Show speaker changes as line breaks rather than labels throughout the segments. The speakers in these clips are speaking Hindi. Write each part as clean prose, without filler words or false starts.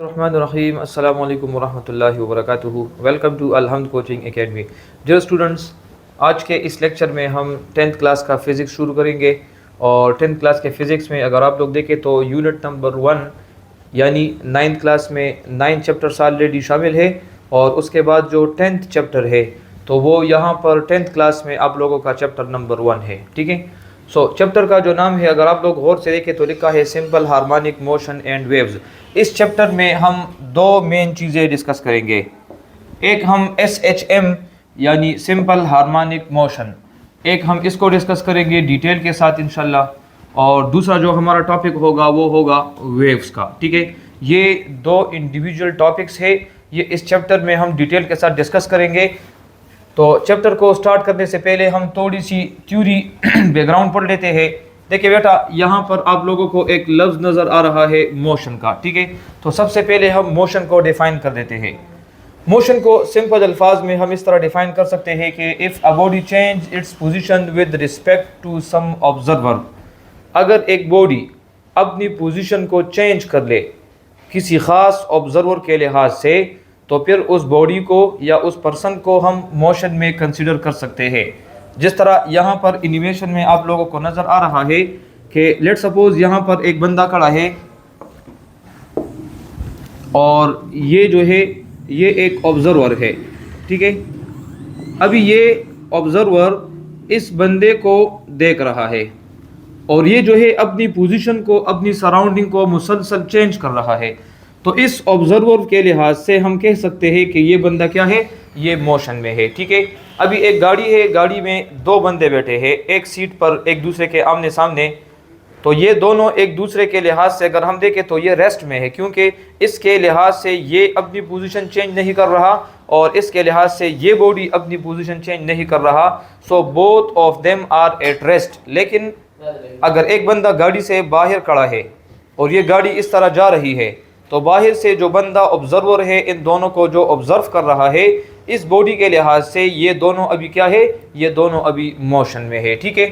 Bismillahirrahmanirrahim. Assalamu alaikum warahmatullahi wabarakatuh. Welcome to Alhamd Coaching Academy. Dear students, आज के इस लेक्चर में हम 10th क्लास का फ़िज़िक्स शुरू करेंगे और 10th क्लास के फ़िज़िक्स में अगर आप लोग देखें तो यूनिट नंबर 1 यानी 9th क्लास में 9 चैप्टर्स ऑलरेडी शामिल है और उसके बाद जो 10th चैप्टर है तो वो यहाँ पर 10th क्लास में आप लोगों का चैप्टर नंबर 1 है। ठीक है, चैप्टर का जो नाम है अगर आप लोग गौर से देखें तो लिखा है simple harmonic motion and waves. इस चैप्टर में हम दो मेन चीज़ें डिस्कस करेंगे। एक हम SHM यानी सिंपल हार्मोनिक मोशन, एक हम इसको डिस्कस करेंगे डिटेल के साथ इंशाल्लाह, और दूसरा जो हमारा टॉपिक होगा वो होगा वेव्स का। ठीक है, ये दो इंडिविजुअल टॉपिक्स है, ये इस चैप्टर में हम डिटेल के साथ डिस्कस करेंगे। तो चैप्टर को स्टार्ट करने से पहले हम थोड़ी सी थ्योरी बैकग्राउंड पढ़ लेते हैं। देखिए बेटा, यहाँ पर आप लोगों को एक लफ्ज़ नज़र आ रहा है मोशन का। ठीक है, तो सबसे पहले हम मोशन को डिफ़ाइन कर देते हैं। मोशन को सिंपल अल्फाज में हम इस तरह डिफ़ाइन कर सकते हैं कि if a body change its position with respect to some observer, अगर एक बॉडी अपनी पोजीशन को चेंज कर ले किसी ख़ास ऑब्जर्वर के लिहाज से, तो फिर उस बॉडी को या उस पर्सन को हम मोशन में कंसिडर कर सकते हैं। जिस तरह यहाँ पर एनिमेशन में आप लोगों को नज़र आ रहा है कि लेट सपोज यहाँ पर एक बंदा खड़ा है और ये जो है ये एक ऑब्जर्वर है। ठीक है, अभी ये ऑब्जर्वर इस बंदे को देख रहा है और ये जो है अपनी पोजीशन को, अपनी सराउंडिंग को मुसलसल चेंज कर रहा है। तो इस ऑब्जर्वर के लिहाज से हम कह सकते हैं कि ये बंदा क्या है, ये मोशन में है। ठीक है, अभी एक गाड़ी है, गाड़ी में दो बंदे बैठे हैं एक सीट पर एक दूसरे के आमने सामने, तो ये दोनों एक दूसरे के लिहाज से अगर हम देखें तो ये रेस्ट में है, क्योंकि इसके लिहाज से ये अपनी पोजीशन चेंज नहीं कर रहा और इसके लिहाज से ये बॉडी अपनी पोजीशन चेंज नहीं कर रहा। So both of them are at rest. लेकिन अगर एक बंदा गाड़ी से बाहर खड़ा है और ये गाड़ी इस तरह जा रही है, तो बाहर से जो बंदा ऑब्जर्वर है, इन दोनों को जो ऑब्जर्व कर रहा है, इस बॉडी के लिहाज से ये दोनों अभी क्या है, ये दोनों अभी मोशन में है। ठीक है,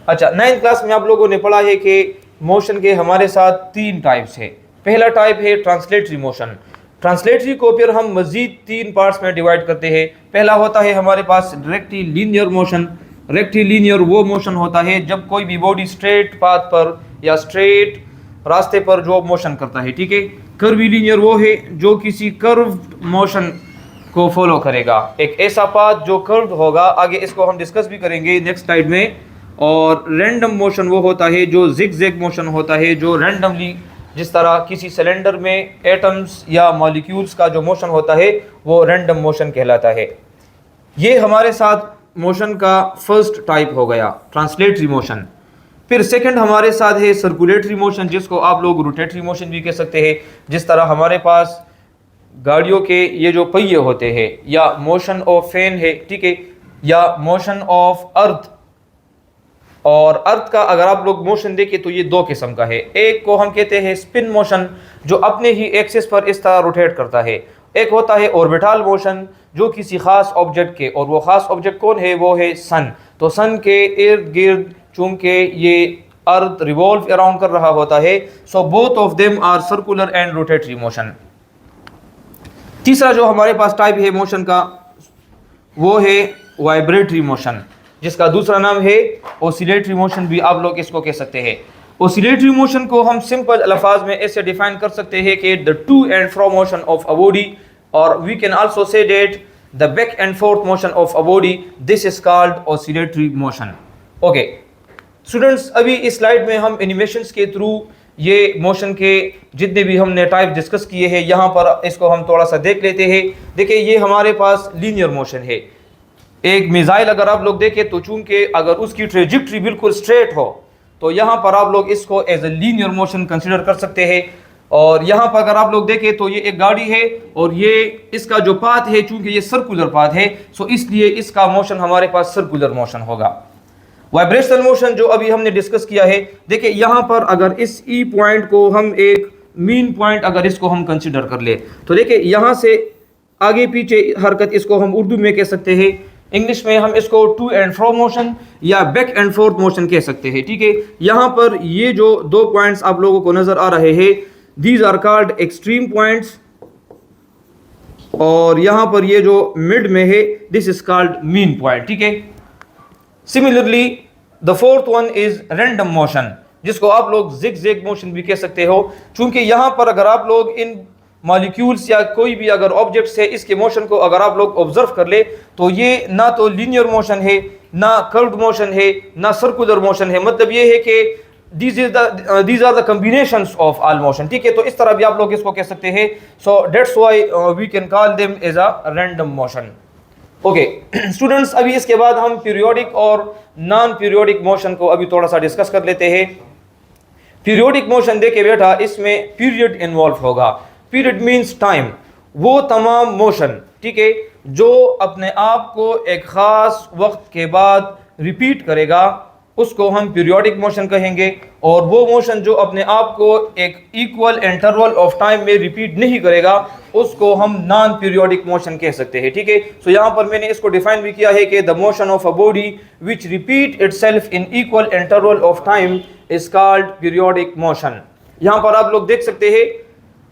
अच्छा 9th क्लास में आप लोगों ने पढ़ा है कि मोशन के हमारे साथ 3 टाइप्स है। पहला टाइप है ट्रांसलेटरी मोशन। ट्रांसलेटरी को फिर हम मज़ीद 3 पार्ट्स में डिवाइड करते हैं। पहला होता है हमारे पास रेक्टिलिनियर मोशन। रेक्टिलिनियर वो मोशन होता है जब कोई भी बॉडी स्ट्रेट पाथ पर या स्ट्रेट रास्ते पर जो मोशन करता है। ठीक है, कर्वीलिनियर वो है जो किसी कर्व्ड मोशन को फॉलो करेगा, एक ऐसा पाथ जो कर्व्ड होगा, आगे इसको हम डिस्कस भी करेंगे नेक्स्ट स्लाइड में। और रैंडम मोशन वो होता है जो जिग-जैग मोशन होता है, जो रैंडमली, जिस तरह किसी सिलेंडर में एटम्स या मॉलिक्यूल्स का जो मोशन होता है वो रैंडम मोशन कहलाता है। ये हमारे साथ मोशन का फर्स्ट टाइप हो गया, ट्रांसलेटरी मोशन। फिर सेकंड हमारे साथ है सर्कुलेटरी मोशन, जिसको आप लोग रोटेटरी मोशन भी कह सकते हैं। जिस तरह हमारे पास गाड़ियों के ये जो पहिए होते हैं, या मोशन ऑफ फैन है, ठीक है, या मोशन ऑफ अर्थ। और अर्थ का अगर आप लोग मोशन देखें तो ये 2 किस्म का है। एक को हम कहते हैं स्पिन मोशन, जो अपने ही एक्सिस पर इस तरह रोटेट करता है। एक होता है ऑर्बिटल मोशन, जो किसी खास ऑब्जेक्ट के, और वो खास ऑब्जेक्ट कौन है, वो है सन। तो सन के इर्द गिर्द चूंकि ये अर्थ रिवॉल्व अराउंड कर रहा होता है, so both of them are circular and rotatory motion. तीसरा जो हमारे पास टाइप है मोशन का वो है वाइब्रेटरी मोशन, जिसका दूसरा नाम है ऑसिलेटरी मोशन भी आप लोग इसको कह सकते हैं। ऑसिलेटरी मोशन को हम सिंपल अल्फाज में ऐसे डिफाइन कर सकते हैं कि the to and fro motion of a body, और we can also say that the back and forth motion of a body, this is called oscillatory motion. Okay students, अभी इस स्लाइड में हम एनिमेशंस के थ्रू ये मोशन के जितने भी हमने टाइप डिस्कस किए हैं, यहाँ पर इसको हम थोड़ा सा देख लेते हैं। देखिए, ये हमारे पास लीनियर मोशन है। एक मिसाइल अगर आप लोग देखें तो चूंकि अगर उसकी ट्रेजेक्टरी बिल्कुल स्ट्रेट हो, तो यहाँ पर आप लोग इसको as a linear motion consider कर सकते हैं। और यहाँ पर अगर आप लोग देखें तो ये एक गाड़ी है और ये इसका जो पाथ है, चूंकि ये सर्कुलर पाथ है, सो इसलिए इसका मोशन हमारे पास सर्कुलर मोशन होगा। वाइब्रेशनल मोशन जो अभी हमने डिस्कस किया है, देखिए यहाँ पर अगर इस ई पॉइंट को हम एक मीन पॉइंट अगर इसको हम कंसिडर कर ले, तो देखिए यहाँ से आगे पीछे हरकत, इसको हम उर्दू में कह सकते हैं, इंग्लिश में हम इसको टू एंड फ्रो मोशन या बैक एंड फोर्थ मोशन कह सकते हैं। ठीक है, यहाँ पर ये जो 2 पॉइंट्स आप लोगों को नजर आ रहे हैं, these are called extreme points, और यहां पर ये जो मिड में है this is called mean point, ठीक है। Similarly the fourth one is random motion, जिसको आप लोग जिग-जैग मोशन भी कह सकते हो, चूंकि यहां पर अगर आप लोग इन मॉलिक्यूल्स या कोई भी अगर ऑब्जेक्ट्स है इसके मोशन को अगर आप लोग ऑब्जर्व कर ले तो ये ना तो लीनियर मोशन है, ना कर्व्ड मोशन है, ना सर्कुलर मोशन है। मतलब ये है कि these are the combinations of all motion, ठीक है। तो इस तरह भी आप लोग इसको कह सकते हैं। so that's why we can call them as a random motion, okay students. अभी इसके बाद हम पीरियोडिक और नॉन पीरियोडिक मोशन को अभी थोड़ा सा डिस्कस कर लेते हैं। पीरियोडिक मोशन देखे बेटा, इसमें पीरियड इन्वॉल्व होगा। पीरियड मीन्स टाइम, वो तमाम मोशन, ठीक है, जो अपने आप को एक ख़ास वक्त के बाद रिपीट करेगा उसको हम पीरियोडिक मोशन कहेंगे, और वो मोशन जो अपने आप को एक इक्वल इंटरवल ऑफ टाइम में रिपीट नहीं करेगा उसको हम नॉन पीरियोडिक मोशन कह सकते हैं, ठीक है। सो यहाँ पर मैंने इसको डिफाइन भी किया है कि the motion of a body which repeat itself in equal interval of time is called periodic motion. यहाँ पर आप लोग देख सकते हैं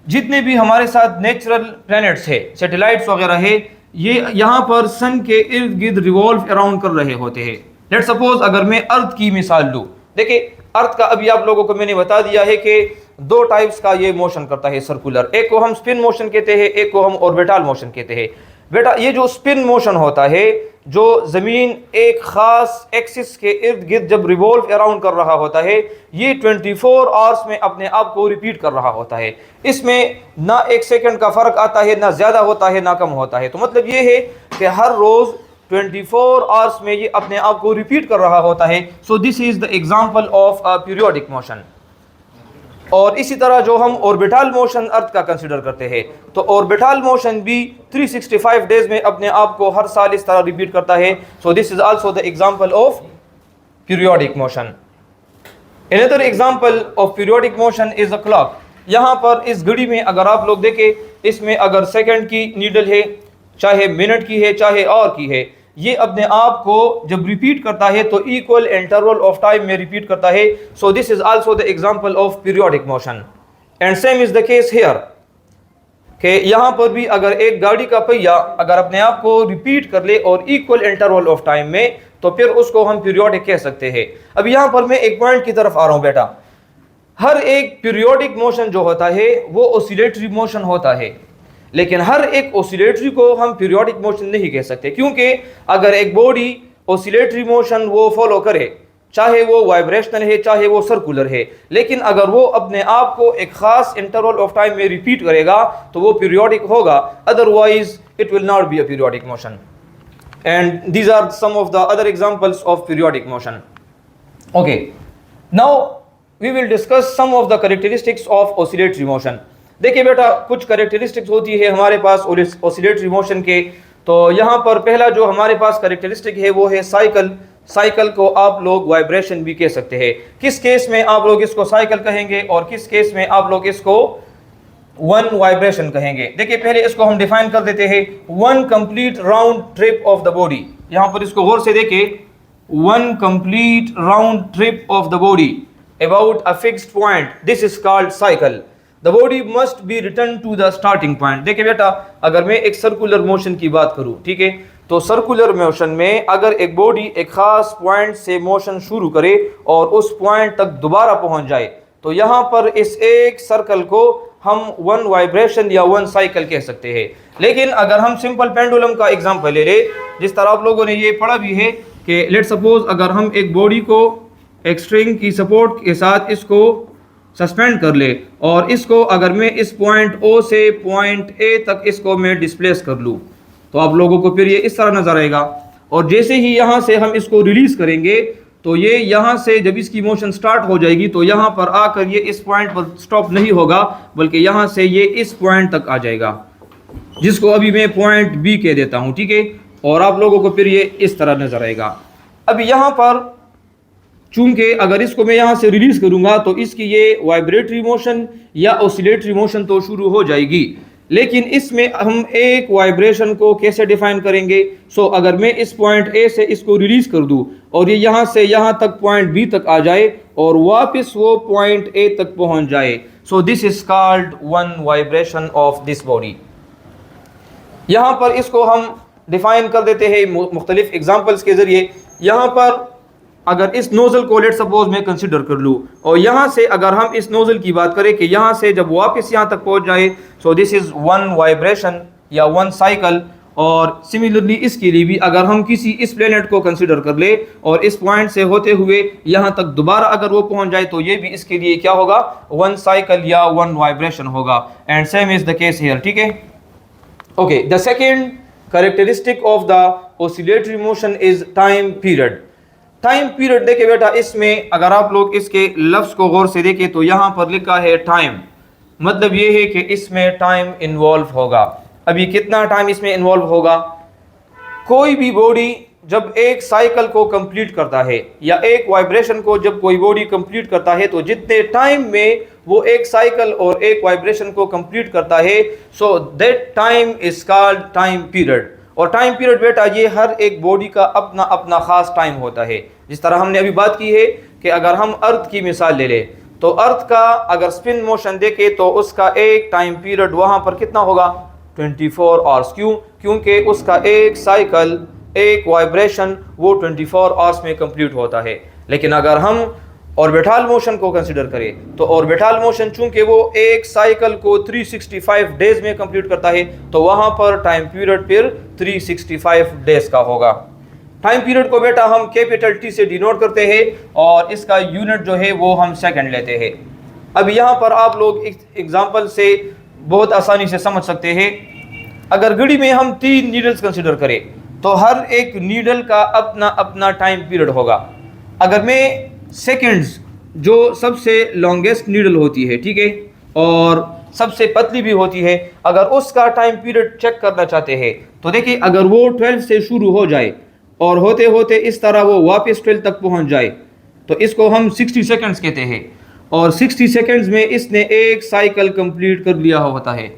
जितने भी हमारे साथ नेचुरल प्लैनेट्स है, सैटेलाइट्स वगैरह है, ये यहाँ पर सन के इर्द गिर्द रिवॉल्व अराउंड कर रहे होते हैं। लेट सपोज अगर मैं अर्थ की मिसाल लूँ, देखिए अर्थ का अभी आप लोगों को मैंने बता दिया है कि दो टाइप्स का ये मोशन करता है सर्कुलर, एक को हम स्पिन मोशन कहते हैं, एक को हम ऑर्बिटल मोशन कहते हैं। बेटा ये जो स्पिन मोशन होता है, जो ज़मीन एक ख़ास एक्सिस के इर्द गिर्द जब रिवॉल्व अराउंड कर रहा होता है, ये 24 आवर्स में अपने आप को रिपीट कर रहा होता है। इसमें ना एक सेकंड का फ़र्क आता है, ना ज़्यादा होता है ना कम होता है। तो मतलब ये है कि हर रोज़ 24 आवर्स में ये अपने आप को रिपीट कर रहा होता है। So this is the example of a periodic motion. और इसी तरह जो हम ऑर्बिटल मोशन अर्थ का कंसिडर करते हैं, तो ऑर्बिटल मोशन भी 365 डेज में अपने आप को हर साल इस तरह रिपीट करता है। So this is also the example of periodic motion. Another example of periodic motion is a clock. यहाँ पर इस घड़ी में अगर आप लोग देखें, इसमें अगर सेकंड की नीडल है, चाहे मिनट की है, चाहे आवर की है, ये अपने आप को जब रिपीट करता है तो इक्वल इंटरवल ऑफ टाइम में रिपीट करता है। So this is also the example of periodic motion. And same is the case here, कि यहाँ पर भी अगर एक गाड़ी का पहिया अगर अपने आप को रिपीट कर ले और इक्वल इंटरवल ऑफ टाइम में, तो फिर उसको हम पीरियोडिक कह सकते हैं। अब यहाँ पर मैं एक पॉइंट की तरफ आ रहा हूँ बेटा, हर एक पीरियोडिक मोशन जो होता है वो ऑसिलेटरी मोशन होता है, लेकिन हर एक ऑसिलेटरी को हम पीरियोडिक मोशन नहीं कह सकते, क्योंकि अगर एक बॉडी ऑसिलेटरी मोशन वो फॉलो करे, चाहे वो वाइब्रेशनल है चाहे वो सर्कुलर है, लेकिन अगर वो अपने आप को एक खास इंटरवल ऑफ टाइम में रिपीट करेगा तो वो पीरियोडिक होगा, otherwise it will not be a periodic motion. And these are some of the other examples of periodic motion. Okay, now we will discuss some of the characteristics of oscillatory motion. देखिए बेटा, कुछ कैरेक्टरिस्टिक्स होती है हमारे पास ऑसिलेटरी मोशन के। तो यहाँ पर पहला जो हमारे पास कैरेक्टरिस्टिक है वो है साइकिल। साइकिल को आप लोग वाइब्रेशन भी कह सकते हैं। किस केस में आप लोग इसको साइकिल कहेंगे और किस केस में आप लोग इसको वन वाइब्रेशन कहेंगे? देखिए पहले इसको हम डिफाइन कर देते हैं, one complete round trip of the body. यहाँ पर इसको गौर से देखिए, one complete round trip of the body about a fixed point, this is called cycle. The body must be return to the starting point. देखिए बेटा, अगर मैं एक सर्कुलर मोशन की बात करूं, ठीक है, तो सर्कुलर मोशन में अगर एक बॉडी एक खास पॉइंट से मोशन शुरू करे और उस पॉइंट तक दोबारा पहुंच जाए, तो यहाँ पर इस एक सर्कल को हम वन वाइब्रेशन या वन साइकिल कह सकते हैं। लेकिन अगर हम सिंपल पेंडुलम का एग्जांपल ले ले, जिस तरह आप लोगों ने ये पढ़ा भी है कि लेट सपोज अगर हम एक बॉडी को एक स्ट्रिंग की सपोर्ट के साथ इसको सस्पेंड कर ले और इसको अगर मैं इस पॉइंट ओ से पॉइंट ए तक इसको मैं डिस्प्लेस कर लूँ, तो आप लोगों को फिर ये इस तरह नजर आएगा। और जैसे ही यहाँ से हम इसको रिलीज करेंगे तो ये यहाँ से जब इसकी मोशन स्टार्ट हो जाएगी तो यहाँ पर आकर ये इस पॉइंट पर स्टॉप नहीं होगा, बल्कि यहाँ से ये इस पॉइंट तक आ जाएगा, जिसको अभी मैं पॉइंट बी कह देता हूँ, ठीक है। और आप लोगों को फिर ये इस तरह नजर आएगा। अब यहाँ पर चूंकि अगर इसको मैं यहाँ से रिलीज करूँगा तो इसकी ये वाइब्रेटरी मोशन या ऑसिलेटरी मोशन तो शुरू हो जाएगी, लेकिन इसमें हम एक वाइब्रेशन को कैसे डिफाइन करेंगे? सो अगर मैं इस पॉइंट ए से इसको रिलीज कर दूं और ये यहाँ से यहाँ तक पॉइंट बी तक आ जाए और वापस वो पॉइंट ए तक पहुँच जाए, so this is called one vibration of this body. यहाँ पर इसको हम डिफाइन कर देते हैं मुख्तलिफ एग्जाम्पल्स के ज़रिए। यहाँ पर अगर इस नोज़ल को लेट सपोज मैं कंसिडर कर लूँ और यहाँ से अगर हम इस नोज़ल की बात करें कि यहाँ से जब वापस यहाँ तक पहुँच जाए, so this is one vibration या वन साइकिल। और सिमिलरली इसके लिए भी अगर हम किसी इस प्लेनेट को कंसिडर कर ले और इस पॉइंट से होते हुए यहाँ तक दोबारा अगर वो पहुँच जाए तो ये भी इसके लिए क्या होगा, वन साइकिल या वन वाइब्रेशन होगा। And same is the case here, ठीक है। Okay, the second characteristic of the oscillatory motion is time period. Time period देखिए बेटा, इसमें अगर आप लोग इसके लफ्ज़ को गौर से देखें तो यहाँ पर लिखा है टाइम, मतलब ये है कि इसमें टाइम इन्वॉल्व होगा। अभी कितना टाइम इसमें इन्वॉल्व होगा? कोई भी बॉडी जब एक साइकिल को कंप्लीट करता है या एक वाइब्रेशन को जब कोई बॉडी कंप्लीट करता है तो जितने टाइम में वो एक साइकिल और एक वाइब्रेशन को कंप्लीट करता है, so that time is called time period. और टाइम पीरियड बेटा ये हर एक बॉडी का अपना अपना ख़ास टाइम होता है। जिस तरह हमने अभी बात की है कि अगर हम अर्थ की मिसाल ले लें तो अर्थ का अगर स्पिन मोशन देखें तो उसका एक टाइम पीरियड वहाँ पर कितना होगा, 24 आवर्स। क्यों? क्योंकि उसका एक साइकिल, एक वाइब्रेशन वो 24 आवर्स में कंप्लीट होता है। लेकिन अगर हम ऑर्बिटल मोशन को कंसिडर करें तो ऑर्बिटल मोशन चूंकि वो एक साइकिल को 365 डेज में कंप्लीट करता है तो वहाँ पर टाइम पीरियड फिर 365 डेज का होगा। टाइम पीरियड को बेटा हम कैपिटल टी से डिनोट करते हैं और इसका यूनिट जो है वो हम सेकंड लेते हैं। अब यहाँ पर आप लोग एग्जांपल से बहुत आसानी से समझ सकते हैं। अगर घड़ी में हम 3 नीडल्स कंसिडर करें तो हर एक नीडल का अपना अपना टाइम पीरियड होगा। अगर मैं सेकंड्स, जो सबसे लॉन्गेस्ट नीडल होती है, ठीक है, और सबसे पतली भी होती है, अगर उसका टाइम पीरियड चेक करना चाहते हैं तो देखिए अगर वो 12 से शुरू हो जाए और होते होते इस तरह वो वापस 12 तक पहुंच जाए तो इसको हम 60 सेकंड्स कहते हैं। और 60 सेकंड्स में इसने एक साइकिल कंप्लीट कर लिया होता है,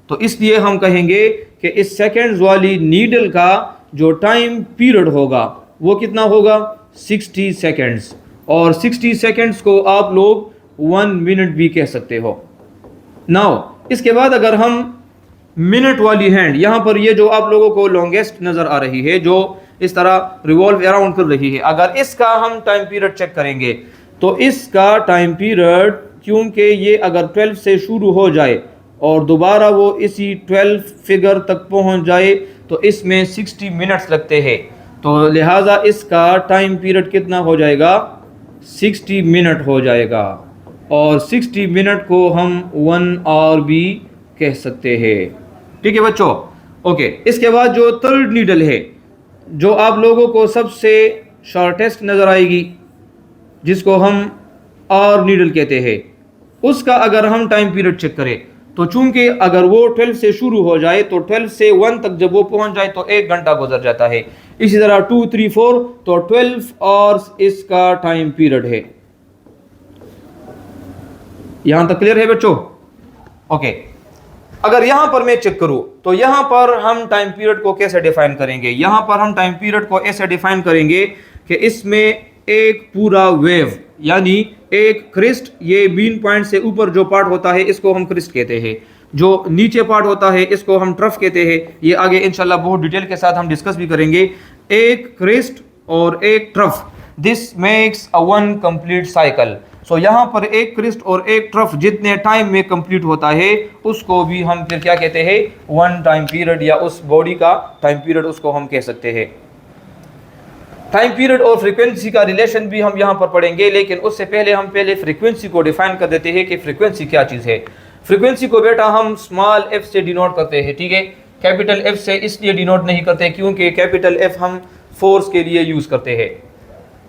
तो इसलिए हम कहेंगे कि इस सेकंड्स वाली नीडल का जो टाइम पीरियड होगा वो कितना होगा, 60 सेकंड्स। और 60 सेकंड्स को आप लोग 1 मिनट भी कह सकते हो। नाउ इसके बाद अगर हम मिनट वाली हैंड, यहाँ पर ये जो आप लोगों को लॉन्गेस्ट नज़र आ रही है जो इस तरह रिवॉल्व अराउंड कर रही है, अगर इसका हम टाइम पीरियड चेक करेंगे तो इसका टाइम पीरियड, क्योंकि ये अगर 12 से शुरू हो जाए और दोबारा वो इसी 12 फिगर तक पहुंच जाए तो इसमें 60 मिनट्स लगते हैं, तो लिहाजा इसका टाइम पीरियड कितना हो जाएगा, 60 मिनट हो जाएगा। और 60 मिनट को हम 1 आवर भी कह सकते हैं, ठीक है बच्चों। ओके, इसके बाद जो थर्ड नीडल है जो आप लोगों को सबसे शॉर्टेस्ट नज़र आएगी, जिसको हम आर नीडल कहते हैं, उसका अगर हम टाइम पीरियड चेक करें तो चूंकि अगर वो 12 से शुरू हो जाए तो 12 से 1 तक जब वो पहुंच जाए तो 1 घंटा गुजर जाता है। इसी तरह 2, 3, 4 तो 12 आवर्स इसका टाइम पीरियड है। यहां तक क्लियर है बच्चों? ओके, अगर यहां पर मैं चेक करूं तो यहां पर हम टाइम पीरियड को कैसे डिफाइन करेंगे? यहां पर हम टाइम पीरियड को ऐसे डिफाइन करेंगे कि इसमें एक पूरा वेव यानी एक क्रिस्ट, ये बीन पॉइंट से ऊपर जो पार्ट होता है इसको हम क्रिस्ट कहते हैं, जो नीचे पार्ट होता है इसको हम ट्रफ कहते हैं। ये आगे इंशाल्लाह बहुत डिटेल के साथ हम डिस्कस भी करेंगे। एक क्रिस्ट और एक trough, this makes a one complete cycle. So यहाँ पर एक क्रिस्ट और एक ट्रफ जितने टाइम में कंप्लीट होता है उसको भी हम फिर क्या कहते हैं, वन टाइम पीरियड, या उस बॉडी का टाइम पीरियड उसको हम कह सकते हैं। टाइम पीरियड और फ्रीक्वेंसी का रिलेशन भी हम यहाँ पर पढ़ेंगे, लेकिन उससे पहले हम फ्रीक्वेंसी को डिफाइन कर देते हैं कि फ्रीक्वेंसी क्या चीज़ है। फ्रीक्वेंसी को बेटा हम स्मॉल एफ से डिनोट करते हैं, ठीक है। कैपिटल एफ से इसलिए डिनोट नहीं करते क्योंकि कैपिटल एफ हम फोर्स के लिए यूज़ करते हैं।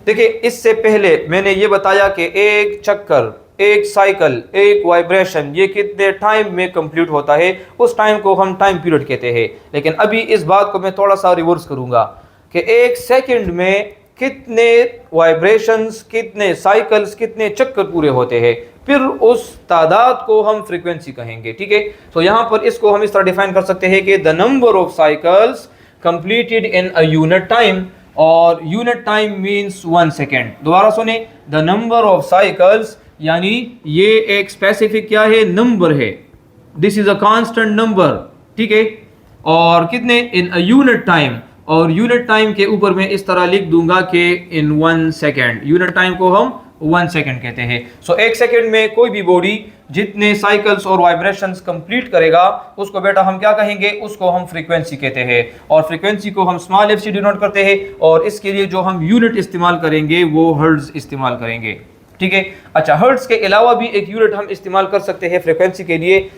देखिए, इससे पहले मैंने ये बताया कि एक चक्कर, एक साइकिल, एक वाइब्रेशन ये कितने टाइम में कंप्लीट होता है, उस टाइम को हम टाइम पीरियड कहते हैं। लेकिन अभी इस बात को मैं थोड़ा सा रिवर्स करूँगा कि एक सेकंड में कितने वाइब्रेशंस, कितने साइकिल्स, कितने चक्कर पूरे होते हैं, फिर उस तादाद को हम फ्रीक्वेंसी कहेंगे, ठीक है। तो यहाँ पर इसको हम इस तरह डिफाइन कर सकते हैं कि the number of cycles completed in a unit time, और यूनिट टाइम मीन्स 1 सेकेंड। दोबारा सुने, द नंबर ऑफ साइकिल्स यानी ये एक स्पेसिफिक क्या है, नंबर है, this is a constant number, ठीक है। और कितने, इन अ यूनिट टाइम, और यूनिट टाइम के ऊपर मैं इस तरह लिख दूंगा कि इन 1 सेकेंड, यूनिट टाइम को हम 1 सेकेंड कहते हैं। सो 1 सेकेंड में कोई भी बॉडी जितने साइकिल्स और वाइब्रेशंस कंप्लीट करेगा उसको बेटा हम क्या कहेंगे, उसको हम फ्रीक्वेंसी कहते हैं। और फ्रीक्वेंसी को हम स्मॉल एफ से डिनोट करते हैं, और इसके लिए जो हम यूनिट इस्तेमाल करेंगे वो हर्ट्ज इस्तेमाल करेंगे, ठीक है। अच्छा, हर्ट्ज के अलावा भी एक यूनिट हम इस्तेमाल कर सकते हैं फ्रीक्वेंसी के लिए,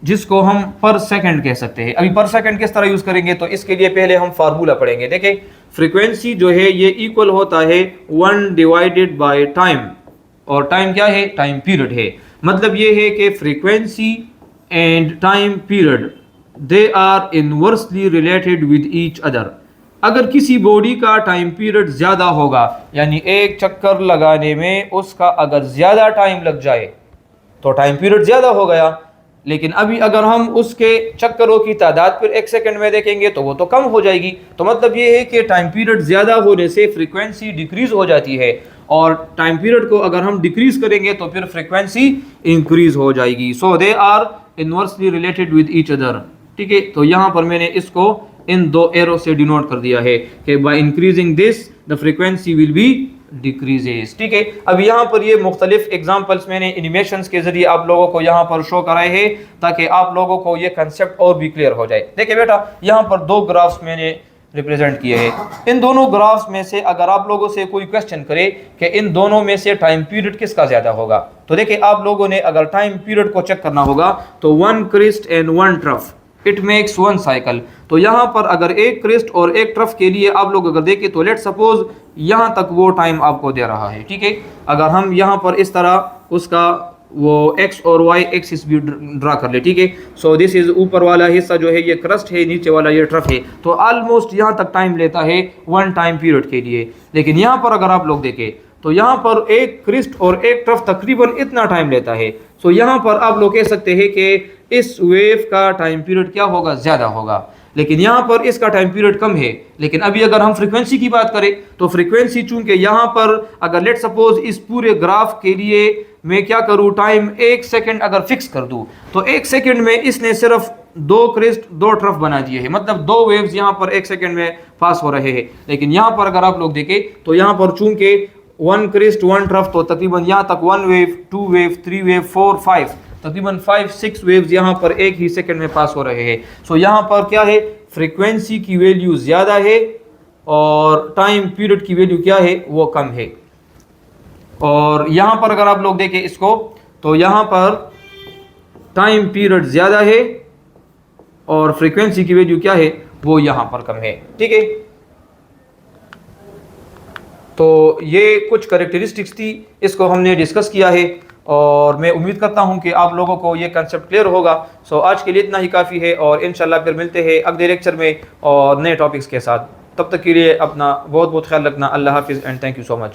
जिसको हम पर सेकंड कह सकते हैं। अभी पर सेकंड किस तरह यूज करेंगे, तो इसके लिए पहले हम फार्मूला पढ़ेंगे। देखिए, फ्रीक्वेंसी जो है ये इक्वल होता है 1 डिवाइडेड बाय टाइम, और टाइम क्या है, टाइम पीरियड है। मतलब ये है कि frequency and time period they are inversely related with each other. अगर किसी बॉडी का टाइम पीरियड ज्यादा होगा, यानी एक चक्कर लगाने में उसका अगर ज्यादा टाइम लग जाए तो टाइम पीरियड ज्यादा हो गया। लेकिन अभी अगर हम उसके चक्करों की तादाद फिर 1 सेकंड में देखेंगे तो वो तो कम हो जाएगी। तो मतलब ये है कि टाइम पीरियड ज़्यादा होने से फ्रीक्वेंसी डिक्रीज हो जाती है, और टाइम पीरियड को अगर हम डिक्रीज करेंगे तो फिर फ्रीक्वेंसी इंक्रीज हो जाएगी। So they are inversely related with each other, ठीक है। तो यहाँ पर मैंने इसको इन 2 एरो से डिनोट कर दिया है कि by increasing this the frequency will be decreases, ठीक है। अब यहाँ पर ये मुख्तलिफ एग्जाम्पल्स मैंने एनिमेशंस के जरिए आप लोगों को यहाँ पर शो कराए हैं, ताकि आप लोगों को ये कंसेप्ट और भी क्लियर हो जाए। देखिए बेटा, यहाँ पर 2 ग्राफ्स मैंने रिप्रेजेंट किए हैं। इन दोनों ग्राफ्स में से अगर आप लोगों से कोई क्वेश्चन करे कि इन दोनों में से टाइम पीरियड किसका ज्यादा होगा, तो देखिए आप लोगों ने अगर टाइम पीरियड को चेक करना होगा तो 1 crest and 1 trough it makes 1 cycle. तो यहाँ पर अगर एक क्रिस्ट और एक ट्रफ के लिए आप लोग अगर देखें तो लेट सपोज यहाँ तक वो टाइम आपको दे रहा है, ठीक है। अगर हम यहाँ पर इस तरह उसका वो x और y एक्सिस भी ड्रा कर ले, ठीक है। सो दिस इज ऊपर वाला हिस्सा जो है ये क्रस्ट है, नीचे वाला ये ट्रफ है। तो ऑलमोस्ट यहाँ तक टाइम लेता है 1 टाइम पीरियड के लिए। लेकिन यहाँ पर अगर आप लोग देखें तो यहाँ पर एक क्रिस्ट और एक ट्रफ तकरीबन इतना टाइम लेता है। सो यहाँ पर आप लोग कह सकते हैं कि इस वेव का टाइम पीरियड क्या होगा, ज़्यादा होगा। लेकिन यहाँ पर इसका टाइम पीरियड कम है। लेकिन अभी अगर हम फ्रीक्वेंसी की बात करें तो फ्रीक्वेंसी चूंकि यहाँ पर अगर लेट सपोज इस पूरे ग्राफ के लिए मैं क्या करूँ, टाइम 1 सेकेंड अगर फिक्स कर दूँ तो 1 सेकेंड में इसने सिर्फ 2 क्रिस्ट 2 ट्रफ बना दिए हैं, मतलब 2 वेव्स यहाँ पर 1 सेकेंड में पास हो रहे हैं। लेकिन यहाँ पर अगर आप लोग देखें तो यहाँ पर चूंकि 1 क्रिस्ट 1 ट्रफ, तो तकरीबन यहाँ तक 1 वेव 2 वेव 3 वेव 4 5 तकरीबन 5-6 वेव्स यहाँ पर एक ही सेकंड में पास हो रहे हैं। सो यहाँ पर क्या है, फ्रीक्वेंसी की वैल्यू ज़्यादा है और टाइम पीरियड की वैल्यू क्या है, वो कम है। और यहाँ पर अगर आप लोग देखें इसको तो यहाँ पर टाइम पीरियड ज़्यादा है और फ्रीक्वेंसी की वैल्यू क्या है, वो यहाँ पर कम है, ठीक है। तो ये कुछ करेक्टरिस्टिक्स थी, इसको हमने डिस्कस किया है और मैं उम्मीद करता हूं कि आप लोगों को ये कंसेप्ट क्लियर होगा। सो आज के लिए इतना ही काफ़ी है और इंशाल्लाह फिर मिलते हैं अगले लेक्चर में और नए टॉपिक्स के साथ। तब तक के लिए अपना बहुत बहुत ख्याल रखना। अल्लाह हाफिज़ and thank you so much.